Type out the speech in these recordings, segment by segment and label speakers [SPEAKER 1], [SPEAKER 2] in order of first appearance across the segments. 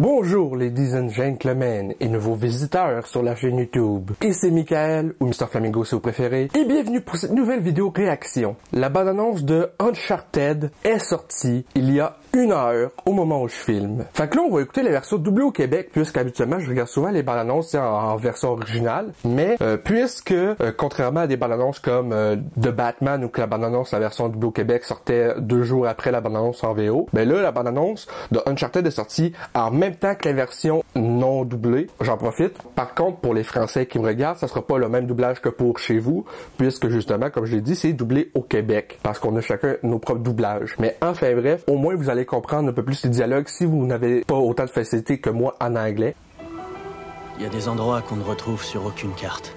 [SPEAKER 1] Bonjour ladies and gentlemen et nouveaux visiteurs sur la chaîne YouTube. Ici Michael, ou Mr Flamingo si vous préférez, et bienvenue pour cette nouvelle vidéo réaction. La bande-annonce de Uncharted est sortie il y a 1 heure au moment où je filme. Fait que là, on va écouter la version doublée au Québec, puisqu'habituellement, je regarde souvent les bandes-annonces en version originale. Mais puisque, contrairement à des bandes-annonces comme de Batman, où que la bande-annonce, la version doublée au Québec, sortait 2 jours après la bande-annonce en VO, ben là, la bande-annonce de Uncharted est sortie en même temps que la version non doublée. J'en profite. Par contre, pour les Français qui me regardent, ça sera pas le même doublage que pour chez vous, puisque justement, comme je l'ai dit, c'est doublé au Québec, parce qu'on a chacun nos propres doublages. Mais enfin bref, au moins vous allez comprendre un peu plus les dialogues si vous n'avez pas autant de facilité que moi en anglais.
[SPEAKER 2] Il y a des endroits qu'on ne retrouve sur aucune carte.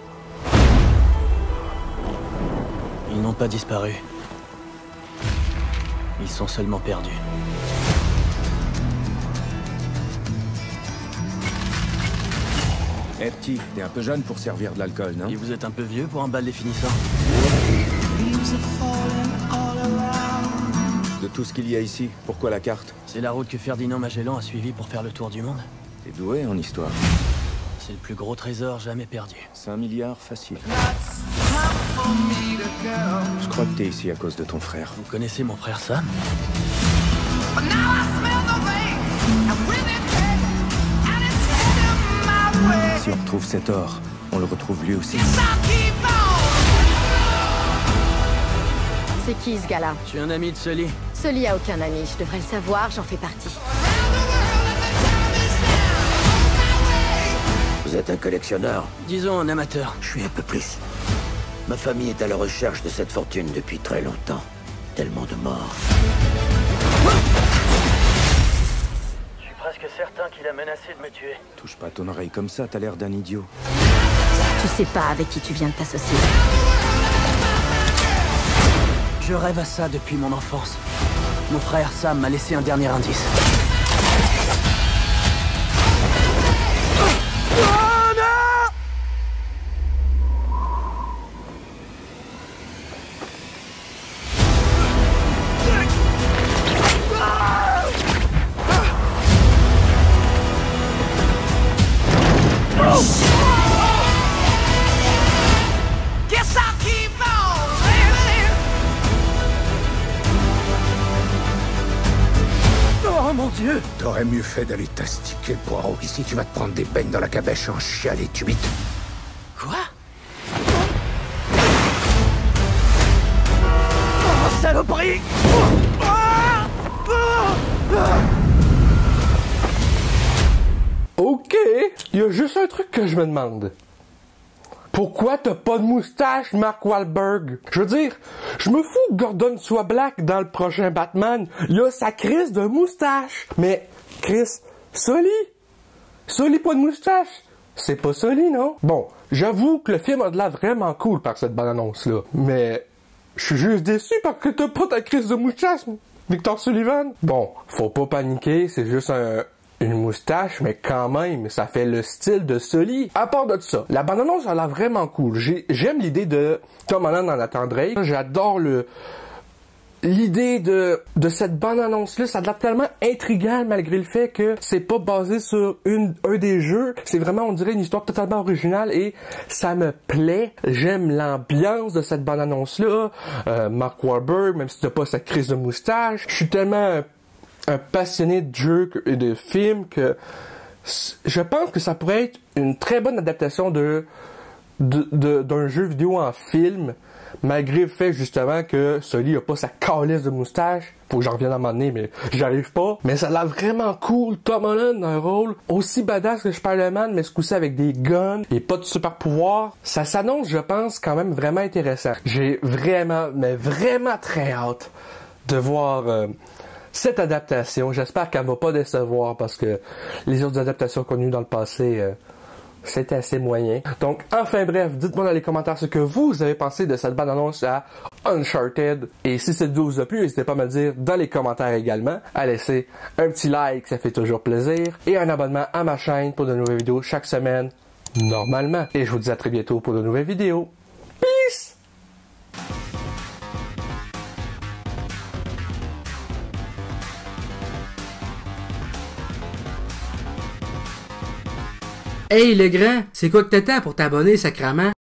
[SPEAKER 2] Ils n'ont pas disparu. Ils sont seulement perdus.
[SPEAKER 3] Eh petit, t'es un peu jeune pour servir de l'alcool, non?
[SPEAKER 2] Et vous êtes un peu vieux pour un bal définissant?
[SPEAKER 3] De tout ce qu'il y a ici, pourquoi la carte?
[SPEAKER 2] C'est la route que Ferdinand Magellan a suivie pour faire le tour du monde.
[SPEAKER 3] T'es doué en histoire.
[SPEAKER 2] C'est le plus gros trésor jamais perdu.
[SPEAKER 3] 5 milliards, facile. Je crois que t'es ici à cause de ton frère.
[SPEAKER 2] Vous connaissez mon frère Sam?
[SPEAKER 3] Si on retrouve cet or, on le retrouve lui aussi.
[SPEAKER 4] C'est qui ce gars-là?
[SPEAKER 2] Je suis un ami de Sully.
[SPEAKER 4] Sully a aucun ami, je devrais le savoir, j'en fais partie.
[SPEAKER 5] Vous êtes un collectionneur?
[SPEAKER 2] Disons un amateur.
[SPEAKER 5] Je suis un peu plus. Ma famille est à la recherche de cette fortune depuis très longtemps. Tellement de morts.
[SPEAKER 2] Je suis presque certain qu'il a menacé de me tuer.
[SPEAKER 3] Touche pas ton oreille comme ça, t'as l'air d'un idiot.
[SPEAKER 4] Tu sais pas avec qui tu viens de t'associer.
[SPEAKER 2] Je rêve à ça depuis mon enfance. Mon frère Sam m'a laissé un dernier indice. Oh mon Dieu!
[SPEAKER 5] T'aurais mieux fait d'aller t'astiquer le poireau. Ici, tu vas te prendre des beignes dans la cabèche en chiale et tu bites.
[SPEAKER 2] Quoi? Oh, saloperie!
[SPEAKER 1] Ok, il y a juste un truc que je me demande. Pourquoi t'as pas de moustache, Mark Wahlberg? Je veux dire, je me fous que Gordon soit black dans le prochain Batman. Il a sa crise de moustache. Mais, Chris, Sully pas de moustache. C'est pas Sully, non? Bon, j'avoue que le film a de l'air vraiment cool par cette bande-annonce-là. Mais, je suis juste déçu parce que t'as pas ta crise de moustache, Victor Sullivan. Bon, faut pas paniquer, c'est juste une moustache, mais quand même, ça fait le style de Sully. À part de ça, la bande-annonce a l'air vraiment cool. J'aime l'idée de Tom Holland dans Nathan Drake. J'adore l'idée de cette bande-annonce-là. Ça a l'air tellement intriguant malgré le fait que c'est pas basé sur un des jeux. C'est vraiment, on dirait, une histoire totalement originale et ça me plaît. J'aime l'ambiance de cette bande-annonce-là. Mark Wahlberg, même si t'as pas sa crise de moustache. Je suis tellement un passionné de jeux et de films que je pense que ça pourrait être une très bonne adaptation d'un jeu vidéo en film, malgré le fait justement que Sully a pas sa calisse de moustache. Faut que j'en revienne à un moment donné, mais j'arrive pas. Mais ça a l'air vraiment cool. Tom Holland dans un rôle aussi badass que Spider-Man, mais ce coup-ci avec des guns et pas de super pouvoir. Ça s'annonce, je pense, quand même vraiment intéressant. J'ai vraiment, mais vraiment très hâte de voir cette adaptation. J'espère qu'elle va pas décevoir parce que les autres adaptations qu'on a eues dans le passé, c'était assez moyen. Donc, enfin bref, dites-moi dans les commentaires ce que vous avez pensé de cette bande-annonce à Uncharted. Et si cette vidéo vous a plu, n'hésitez pas à me le dire dans les commentaires également. À laisser un petit like, ça fait toujours plaisir. Et un abonnement à ma chaîne pour de nouvelles vidéos chaque semaine, normalement. Et je vous dis à très bientôt pour de nouvelles vidéos. Peace!
[SPEAKER 6] Hey le grand, c'est quoi que t'attends pour t'abonner, sacrament?